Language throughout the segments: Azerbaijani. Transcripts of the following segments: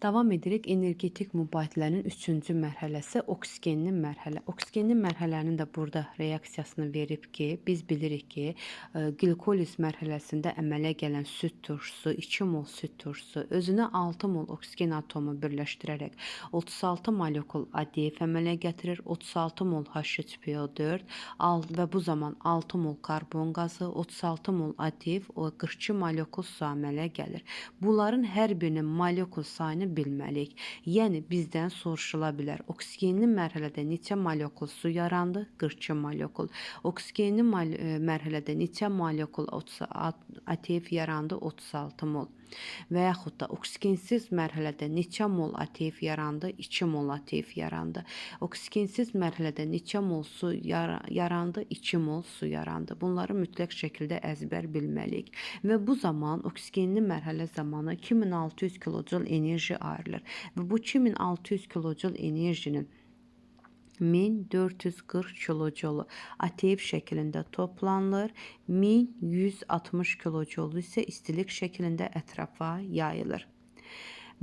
Davam edirik energetik mübadilənin üçüncü mərhələsi oksigenli mərhələ. Oksigenli mərhələnin də burada reaksiyasını verib ki, biz bilirik ki, qlikoliz mərhələsində əmələ gələn süd turşusu, 2 mol süd turşusu özünə 6 mol oksigen atomu birləşdirərək 36 molekul ADF əmələ gətirir, 36 mol H3PO4 və bu zaman 6 mol karbon qazı, 36 mol ADF, o 42 molekul su əmələ gəlir. Bunların hər birinin molekul sayını bilməliyik. Yəni bizdən soruşula bilər. Oksigenli mərhələdə neçə molekul su yarandı? 42 molekul. Oksigenli mərhələdə neçə molekul ATF yarandı? 36 mol. Və yaxud da oksigensiz mərhələdə neçə mol ATF yarandı? 2 mol ATF yarandı. Oksigensiz mərhələdə neçə mol su yarandı? 2 mol su yarandı. Bunları mütləq şəkildə əzbər bilməliyik. Və bu zaman oksigenli mərhələ zamanı 2600 kilojul enerji ayrılır. Və bu 2600 kilojul enerjinin 1440 kilojolu ATF şəklində toplanılır. 1160 kilojolu isə istilik şəklində ətrafa yayılır.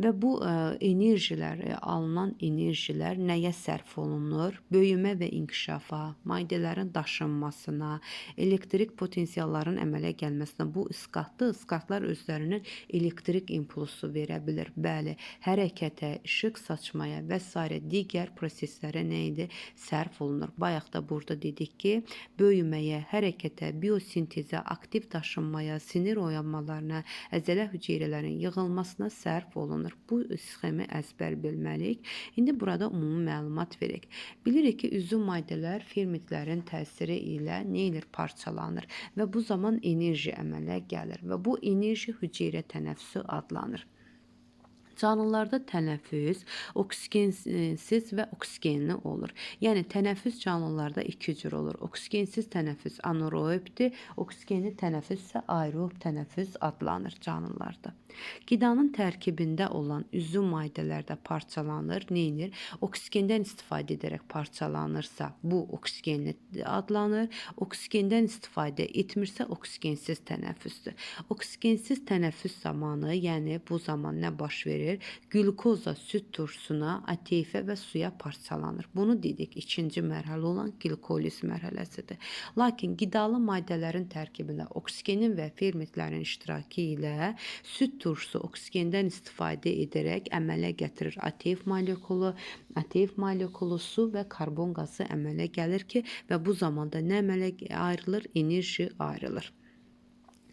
Və bu alınan enerjilər nəyə sərf olunur? Böyümə və inkişafa, maddələrin daşınmasına, elektrik potensialların əmələ gəlməsinə. Bu ısqatlar özlərinin elektrik impulsu verə bilir. Bəli, hərəkətə, işıq saçmaya və s. digər proseslərə nə idi? Sərf olunur. Bayaq da burada dedik ki, böyüməyə, hərəkətə, biosintezə, aktiv daşınmaya, sinir oyanmalarına, əzələ hüceyrələrin yığılmasına sərf olunur. Bu sxemi əzbər bilməliyik. İndi burada ümumi məlumat verək. Bilirik ki, üzüm maddələr fermentlərin təsiri ilə nə edir? Parçalanır və bu zaman enerji əmələ gəlir və bu enerji hüceyrə tənəffüsü adlanır. Canlılarda tənəffüs oksigensiz və oksigenli olur. Yəni tənəffüs canlılarda iki cür olur. Oksigensiz tənəffüs anaerobdir, oksigenli tənəffüs isə aerob tənəffüs adlanır canlılarda. Qidanın tərkibində olan üzüm maddələrdə parçalanır. Neyinir? Oksigendən istifadə edərək parçalanırsa, bu oksigenli adlanır. Oksigendən istifadə etmirsə, oksigensiz tənəffüsdür. Oksigensiz tənəffüs zamanı, yəni bu zaman nə baş verir? Glukoza süd turşusuna, ATF və suya parçalanır. Bunu dedik, ikinci mərhələ olan glikoliz mərhələsidir. Lakin qidalı maddələrin tərkibində oksigenin və fermentlərin iştirakı ilə süd turşusu oksigendən istifadə edərək əmələ gətirir. ATF molekulu su və karbon qazı əmələ gəlir ki, və bu zamanda nə əmələ ayrılır? Enerji ayrılır.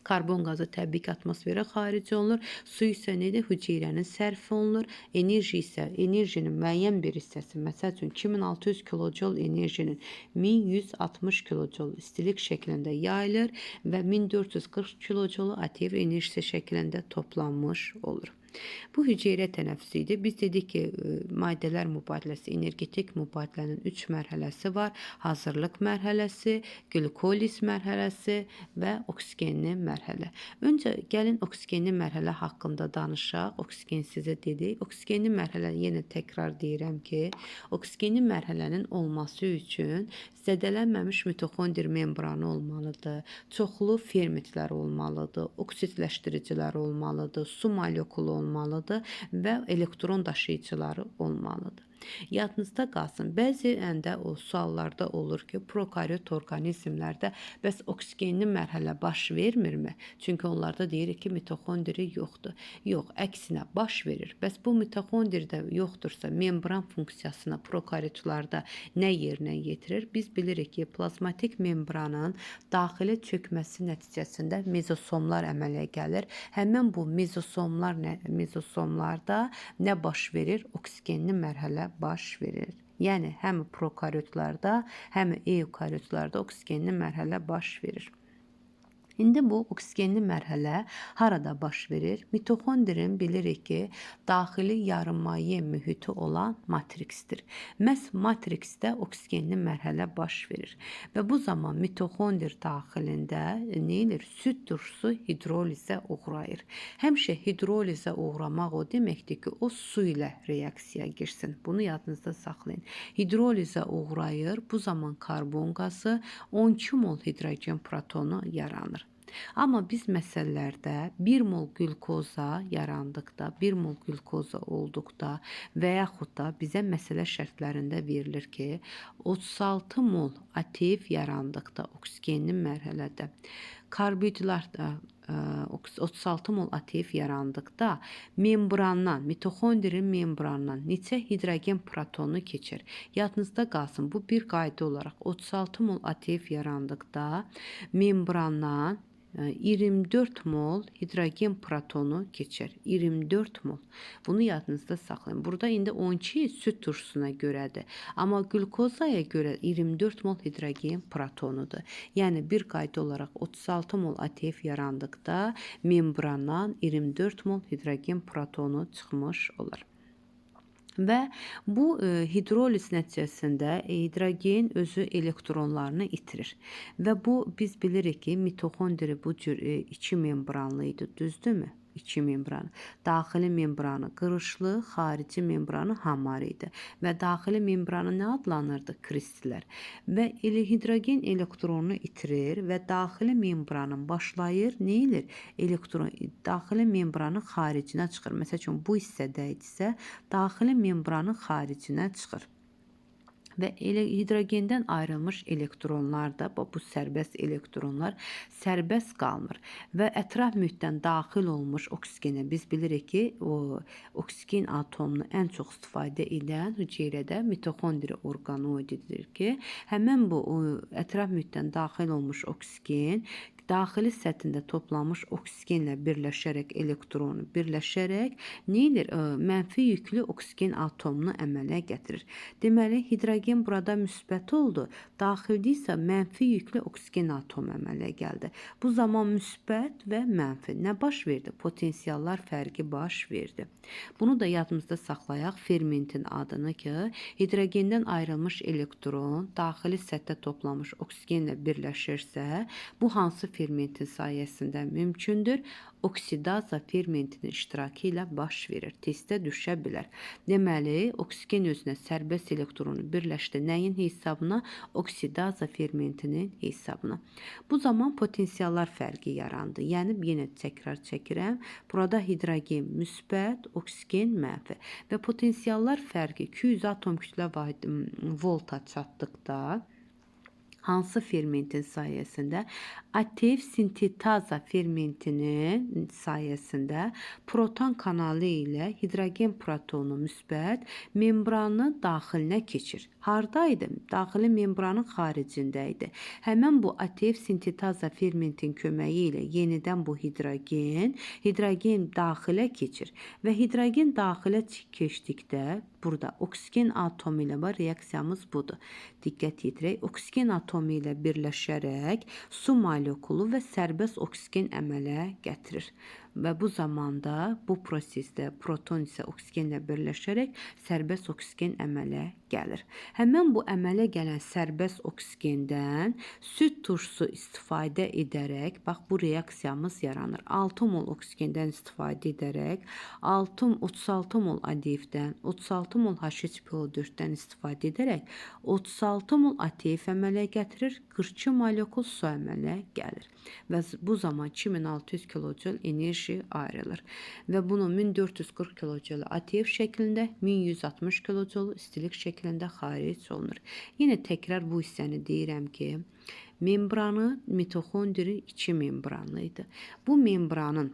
Karbon qazı təbii ki, atmosferə xaric olunur. Su isə nədir? Hüceyrənin sərf olunur. Enerji isə enerjinin müəyyən bir hissəsi, məsəl üçün 2600 kilojol enerjinin 1160 kilojol istilik şəklində yayılır və 1440 kilojolu ATF enerjisi şəklində toplanmış olur. Bu hüceyrə tənəffüsü idi. Biz dedik ki, maddələr mübadiləsi, energetik mübadilənin 3 mərhələsi var. Hazırlıq mərhələsi, glikoliz mərhələsi və oksigenli mərhələ. Öncə gəlin oksigenli mərhələ haqqında danışaq. Oksigensizi dedik. Oksigenli mərhələ, yenə təkrar deyirəm ki, oksigenli mərhələnin olması üçün zədələnməmiş mitoxondri membranı olmalıdır. Çoxlu fermentlər olmalıdır. Oksidləşdiricilər olmalıdır. Su molekulu olmalıdır və elektron daşıyıcıları olmalıdır. Yadınızda qalsın, bəzən o suallarda olur ki, prokaryot orqanizmlərdə bəs oksigenli mərhələ baş vermirmi? Çünki onlarda deyirik ki, mitoxondri yoxdur. Yox, əksinə baş verir. Bəs bu mitoxondridə yoxdursa, membran funksiyasına prokaryotlarda nə yerinə yetirir? Biz bilirik ki, plazmatik membranın daxilə çökməsi nəticəsində mezosomlar əmələ gəlir. Həmin bu mezosomlarda nə baş verir? Oksigenli mərhələ baş verir. Yəni, həm prokaryotlarda, həm eukaryotlarda oksigenli mərhələ baş verir. İndi bu oksigenli mərhələ harada baş verir? Mitoxondrin bilirik ki, daxili yarımaye mühiti olan matriksdir. Məhz matriksdə oksigenli mərhələ baş verir. Və bu zaman mitoxondr daxilində nə edir? Süd turşusu hidrolizə uğrayır. Həmişə hidrolizə uğramaq o deməkdir ki, o su ilə reaksiyaya girsin. Bunu yadınızda saxlayın. Hidrolizə uğrayır. Bu zaman karbon qazı 12 mol hidrogen protonu yaranır. Amma biz məsələlərdə 1 mol qlükoza yarandıqda, 1 mol qlükoza olduqda və yaxud da bizə məsələ şərtlərində verilir ki, 36 mol ATF yarandıqda oksigenli mərhələdə karbidlər də 36 mol ATF yarandıqda membrandan, mitoxondriya membrandan neçə hidrogen protonu keçir? Yadınızda qalsın, bu bir qayda olaraq 36 mol ATF yarandıqda membrandan 24 mol hidrogen protonu keçir. 24 mol. Bunu yadınızda saxlayın. Burada indi 12 süd turşusuna görədir. Amma qlükozaya görə 24 mol hidrogen protonudur. Yəni bir qayda olaraq 36 mol ATF yarandıqda membrandan 24 mol hidrogen protonu çıxmış olur. Və bu hidroliz nəticəsində hidrogen özü elektronlarını itirir. Və bu biz bilirik ki, mitoxondri bu cür iki membranlı idi, düzdürmü? İki membranı. Daxili membranı qırışlı, xarici membranı hamar idi. Və daxili membranı nə adlanırdı? Kristlər. Və hidrogen elektronunu itirir və daxili membranın başlayır, nə edir? Elektron daxili membranın xaricinə çıxır. Məsəl üçün bu hissədə idisə, daxili membranın xaricinə çıxır. Və hidrogendən ayrılmış elektronlar da, bu sərbəst elektronlar sərbəst qalmır və ətraf mühitdən daxil olmuş oksigenə biz bilirik ki, o oksigen atomunu ən çox istifadə edən hüceyrədə mitoxondri orqanoididir ki, həmin bu ətraf mühitdən daxil olmuş oksigen daxili səthində toplanmış oksigenlə birləşərək elektronu birləşərək nə edir? Mənfi yüklü oksigen atomunu əmələ gətirir. Deməli, hidrogen burada müsbət oldu. Daxildə isə mənfi yüklü oksigen atomu əmələ gəldi. Bu zaman müsbət və mənfi nə baş verdi? Potensiallar fərqi baş verdi. Bunu da yadımızda saxlayaq. Fermentin adını ki, hidrogendən ayrılmış elektron daxili səthdə toplanmış oksigenlə birləşirsə, bu hansı fermentin sayəsində mümkündür? Oksidaza fermentinin iştirakı ilə baş verir. Testdə düşə bilər. Deməli, oksigen özünə sərbəst elektronu birləşdi. Nəyin hesabına? Oksidaza fermentinin hesabına. Bu zaman potensiallar fərqi yarandı. Yəni, yenə təkrar çəkirəm. Burada hidrogen müsbət, oksigen mənfi. Və potensiallar fərqi 200 atom kütlə volta çatdıqda hansı fermentin sayəsində? ATF sintetaza fermentinin sayəsində proton kanalı ilə hidrogen protonu müsbət membranın daxilinə keçir. Hardaydı? Daxili membranın xaricində idi. Həmin bu ATF sintetaza fermentin köməyi ilə yenidən bu hidrogen daxilə keçir. Və hidrogen daxilə keçdikdə burada oksigen atomu ilə var, reaksiyamız budur. Diqqət yetirək. Oksigen atomu ilə birləşərək su molekulu və sərbəst oksigen əmələ gətirir. Və bu zamanda bu prosesdə proton isə oksigenlə birləşərək sərbəst oksigen əmələ gəlir. Həmin bu əmələ gələn sərbəst oksigendən süd turşusu istifadə edərək, bax bu reaksiyamız yaranır. 6 mol oksigendən istifadə edərək 36 mol ADF-dən, 36 mol HCl4-dən istifadə edərək 36 mol ATF əmələ gətirir, 42 molekul su əmələ gəlir. Və bu zaman 2600 kilojul enerji ayrılır. Və bunu 1440 kilojul ATF şəklində, 1160 kilojul istilik şəklində xaric olunur. Yenə təkrar bu hissəni deyirəm ki, membranı mitoxondri 2 membranlı idi. Bu membranın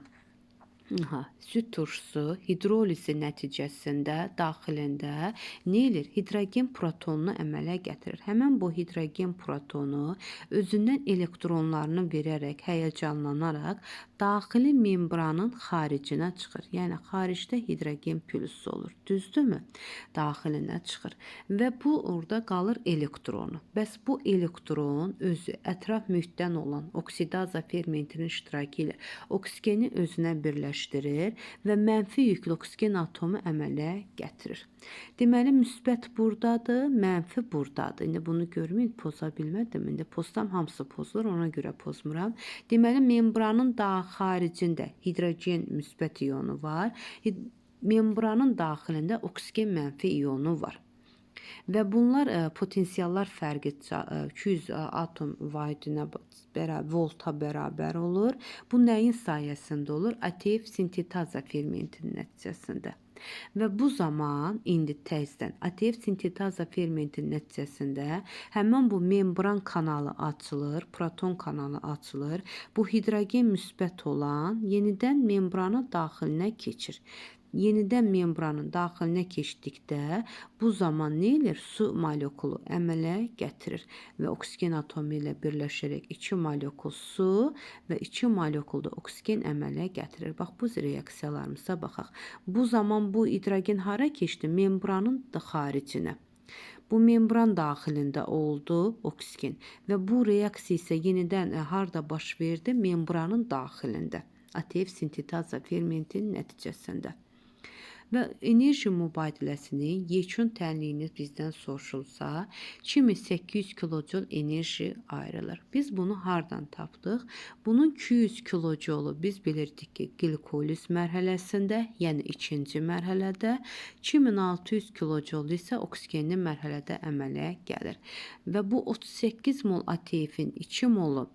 süd turşusu hidrolizi nəticəsində daxilində nə edir? Hidrogen protonunu əmələ gətirir. Həmin bu hidrogen protonu özündən elektronlarını verərək, həyəcanlanaraq daxili membranın xaricinə çıxır. Yəni, xaricdə hidrogen plüsü olur. Düzdürmü? Daxilinə çıxır. Və bu orada qalır elektronu. Bəs bu elektron özü ətraf mühitdən olan oksidaza fermentinin iştirakı ilə oksigeni özünə birləşdirir və mənfi yüklü oksigen atomu əmələ gətirir. Deməli, müsbət buradadır, mənfi buradadır. İndi bunu görməyin, poza bilmədim. İndi pozsam hamısı pozulur, ona görə pozmuram. Deməli, membranın xaricində hidrogen müsbət iyonu var. Membranın daxilində oksigen mənfi iyonu var. Və bunlar potensiallar fərqi 200 atom vaidinə volta bərabər olur. Bu nəyin sayəsində olur? ATF sintetaza fermentinin nəticəsində. Və bu zaman indi təzədən ATF sintetaza fermentinin nəticəsində həmin bu membran kanalı açılır, proton kanalı açılır. Bu hidrogen müsbət olan yenidən membranın daxilinə keçir. Yenidən membranın daxilinə keçdikdə bu zaman nə edir? Su molekulu əmələ gətirir və oksigen atomu ilə birləşərək 2 molekul su və 2 molekul da oksigen əmələ gətirir. Bax, bu reaksiyalarımıza baxaq. Bu zaman bu hidrogen hara keçdi? Membranın xaricinə. Bu membran daxilində oldu oksigen və bu reaksiya isə yenidən harda baş verdi? Membranın daxilində. ATF sintetaza fermentinin nəticəsində. Və enerji mübadiləsinin yekun tənliyini bizdən soruşulsa, 2800 kilojul enerji ayrılır. Biz bunu hardan tapdıq? Bunun 200 kilojulu biz bilirdik ki, glikoliz mərhələsində, yəni ikinci mərhələdə, 2600 kilojulu isə oksigenli mərhələdə əmələ gəlir. Və bu 38 mol ATF-in 2 molu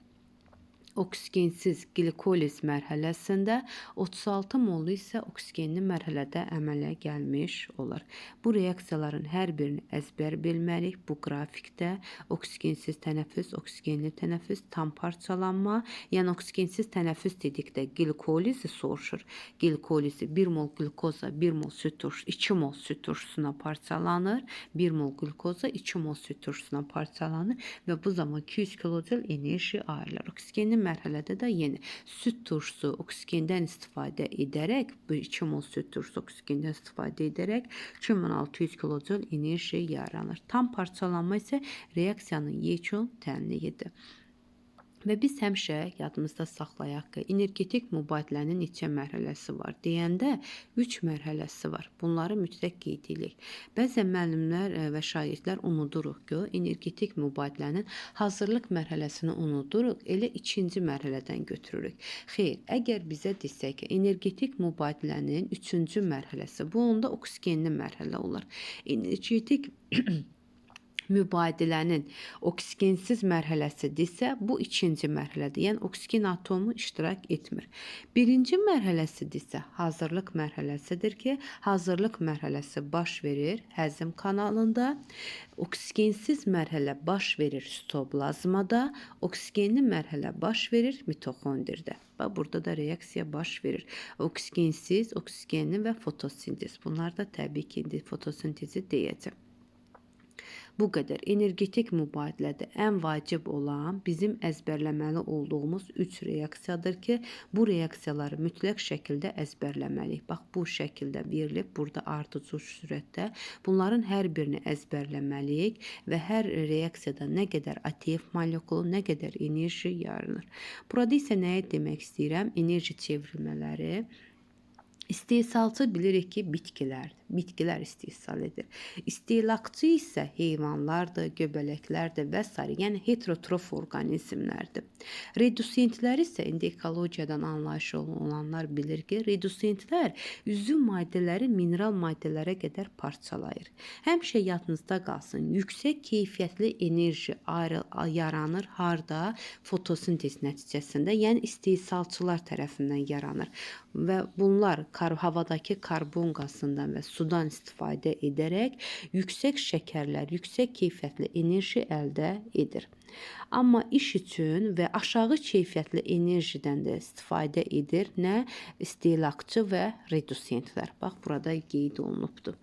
oksigensiz glikoliz mərhələsində, 36 mol isə oksigenli mərhələdə əmələ gəlmiş olur. Bu reaksiyaların hər birini əzbər bilməliyik. Bu qrafikdə oksigensiz tənəffüs, oksigenli tənəffüs, tam parçalanma, yəni oksigensiz tənəffüs dedikdə glikolizi soruşur. Glikolizi 1 mol glikoza 1 mol süd turşusu, 2 mol süd turşusuna parçalanır. 1 mol glikoza 2 mol süd turşusuna parçalanır və bu zaman 200 kilojul enerji ayrılır. Oksigenli mərhələdə də yenə süd turşusu oksigendən istifadə edərək, bu 2 mol süd turşusu oksigendən istifadə edərək 2600 kilojul enerji yaranır. Tam parçalanma isə reaksiyanın yekun tənliyidir. Və biz həmişə yadımızda saxlayaq ki, energetik mübadilənin neçə mərhələsi var deyəndə 3 mərhələsi var. Bunları mütləq qeyd edirik. Bəzən müəllimlər və şagirdlər unuduruq ki, energetik mübadilənin hazırlıq mərhələsini unuduruq, elə ikinci mərhələdən götürürük. Xeyr, əgər bizə desək ki, energetik mübadilənin 3-cü mərhələsi, bu onda oksigenli mərhələ olur. Energetik mübadilənin oksigensiz mərhələsidirsə, bu ikinci mərhələdir. Yəni, oksigen atomu iştirak etmir. Birinci mərhələsidirsə, hazırlıq mərhələsidir ki, hazırlıq mərhələsi baş verir həzm kanalında. Oksigensiz mərhələ baş verir sitoplazmada. Oksigenli mərhələ baş verir mitoxondirdə. Bax, burada da reaksiya baş verir. Oksigensiz, oksigenli və fotosintez. Bunlar da təbii ki, fotosintezi deyəcəm. Bu qədər energetik mübadilədə ən vacib olan bizim əzbərləməli olduğumuz 3 reaksiyadır ki, bu reaksiyaları mütləq şəkildə əzbərləməliyik. Bax, bu şəkildə verilib, burada ardıcıl sürətdə. Bunların hər birini əzbərləməliyik və hər reaksiyada nə qədər ATF molekulu, nə qədər enerji yaranır. Burada isə nəyə demək istəyirəm? Enerji çevrilmələri. İstehsalçı bilirik ki, bitkilərdir. Bitkilər istehsal edir. İstehlakçı isə heyvanlardır, göbələklərdir və s. Yəni heterotrof orqanizmlərdir. Redusentlər isə indi ekologiyadan anlayışı olanlar bilir ki, redusentlər üzüm maddələri mineral maddələrə qədər parçalayır. Həmişə yadınızda qalsın, yüksək keyfiyyətli enerji yaranır harda? Fotosintez nəticəsində, yəni istehsalçılar tərəfindən yaranır. Və bunlar havadakı karbon qazından və sudan istifadə edərək yüksək şəkərlər, yüksək keyfiyyətli enerji əldə edir. Amma iş üçün və aşağı keyfiyyətli enerjidən də istifadə edir nə? İstehlakçı və redusentlər. Bax, burada qeyd olunubdur.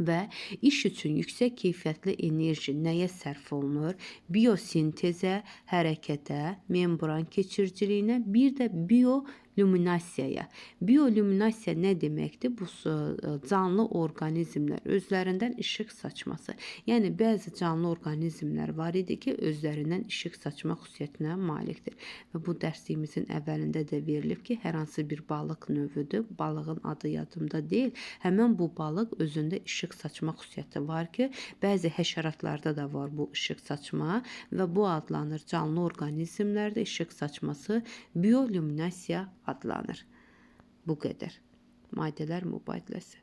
Və iş üçün yüksək keyfiyyətli enerji nəyə sərf olunur? Biosintezə, hərəkətə, membran keçiriciliyinə, bir də bioluminasiyaya. Bioluminasiya nə deməkdir? Bu canlı orqanizmlər özlərindən işıq saçması. Yəni, bəzi canlı orqanizmlər var idi ki, özlərindən işıq saçma xüsusiyyətinə malikdir. Və bu dərsimizin əvvəlində də verilib ki, hər hansı bir balıq növüdür. Balığın adı yadımda deyil. Həmin bu balıq özündə işıq saçma xüsusiyyəti var ki, bəzi həşəratlarda da var bu işıq saçma və bu adlanır canlı orqanizmlərdə işıq saçması bioluminasiya adlanır. Bu qədər. Maddələr mübadiləsi.